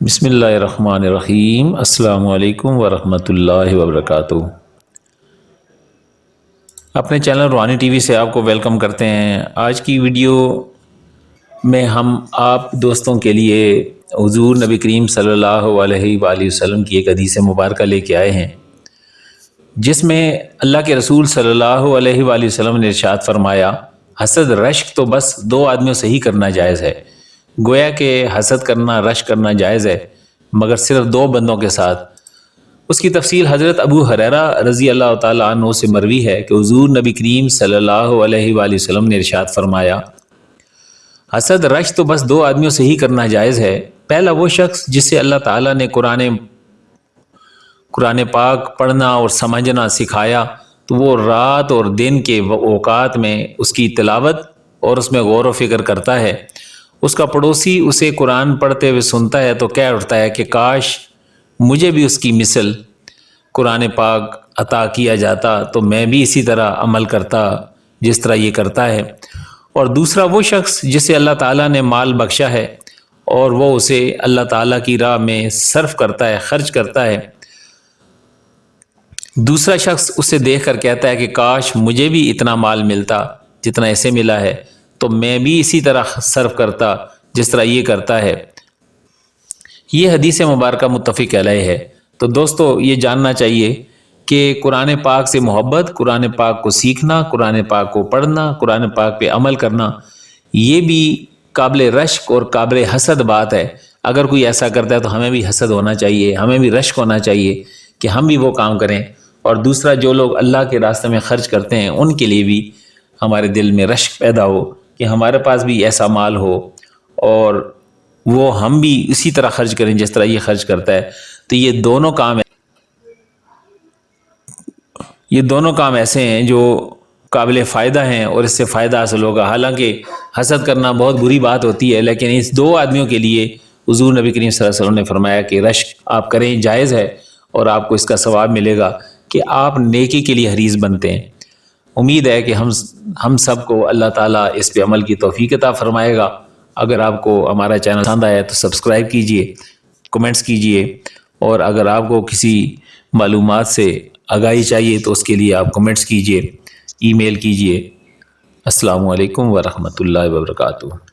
بسم اللہ الرحمن الرحیم۔ السلام علیکم ورحمۃ اللہ وبرکاتہ۔ اپنے چینل روحانی ٹی وی سے آپ کو ویلکم کرتے ہیں۔ آج کی ویڈیو میں ہم آپ دوستوں کے لیے حضور نبی کریم صلی اللہ علیہ وآلہ وسلم کی ایک حدیث مبارکہ لے کے آئے ہیں، جس میں اللہ کے رسول صلی اللہ علیہ وآلہ وسلم نے ارشاد فرمایا، حسد رشک تو بس دو آدمیوں سے ہی کرنا جائز ہے۔ گویا کہ حسد کرنا، رشک کرنا جائز ہے، مگر صرف دو بندوں کے ساتھ۔ اس کی تفصیل حضرت ابو ہریرہ رضی اللہ تعالیٰ عنہ سے مروی ہے کہ حضور نبی کریم صلی اللہ علیہ وآلہ وسلم نے ارشاد فرمایا، حسد رشک تو بس دو آدمیوں سے ہی کرنا جائز ہے۔ پہلا وہ شخص جسے اللہ تعالیٰ نے قرآن پاک پڑھنا اور سمجھنا سکھایا، تو وہ رات اور دن کے اوقات میں اس کی تلاوت اور اس میں غور و فکر کرتا ہے۔ اس کا پڑوسی اسے قرآن پڑھتے ہوئے سنتا ہے تو کہہ اٹھتا ہے کہ کاش مجھے بھی اس کی مثل قرآن پاک عطا کیا جاتا تو میں بھی اسی طرح عمل کرتا جس طرح یہ کرتا ہے۔ اور دوسرا وہ شخص جسے اللہ تعالیٰ نے مال بخشا ہے اور وہ اسے اللہ تعالیٰ کی راہ میں صرف کرتا ہے، خرچ کرتا ہے۔ دوسرا شخص اسے دیکھ کر کہتا ہے کہ کاش مجھے بھی اتنا مال ملتا جتنا اسے ملا ہے تو میں بھی اسی طرح صرف کرتا جس طرح یہ کرتا ہے۔ یہ حدیث مبارکہ متفق علیہ ہے۔ تو دوستو، یہ جاننا چاہیے کہ قرآن پاک سے محبت، قرآن پاک کو سیکھنا، قرآن پاک کو پڑھنا، قرآن پاک پہ عمل کرنا، یہ بھی قابل رشک اور قابل حسد بات ہے۔ اگر کوئی ایسا کرتا ہے تو ہمیں بھی حسد ہونا چاہیے، ہمیں بھی رشک ہونا چاہیے کہ ہم بھی وہ کام کریں۔ اور دوسرا، جو لوگ اللہ کے راستے میں خرچ کرتے ہیں ان کے لیے بھی ہمارے دل میں رشک پیدا ہو کہ ہمارے پاس بھی ایسا مال ہو اور وہ ہم بھی اسی طرح خرچ کریں جس طرح یہ خرچ کرتا ہے۔ تو یہ دونوں کام ایسے ہیں جو قابل فائدہ ہیں اور اس سے فائدہ حاصل ہوگا۔ حالانکہ حسد کرنا بہت بری بات ہوتی ہے، لیکن اس دو آدمیوں کے لیے حضور نبی کریم صلی اللہ علیہ وسلم نے فرمایا کہ رشک آپ کریں، جائز ہے، اور آپ کو اس کا ثواب ملے گا کہ آپ نیکی کے لیے حریص بنتے ہیں۔ امید ہے کہ ہم سب کو اللہ تعالیٰ اس پہ عمل کی توفیق عطا فرمائے گا۔ اگر آپ کو ہمارا چینل پسند آیا تو سبسکرائب کیجئے، کمنٹس کیجئے، اور اگر آپ کو کسی معلومات سے آگاہی چاہیے تو اس کے لیے آپ کمنٹس کیجئے، ای میل کیجئے۔ السلام علیکم ورحمۃ اللہ وبرکاتہ۔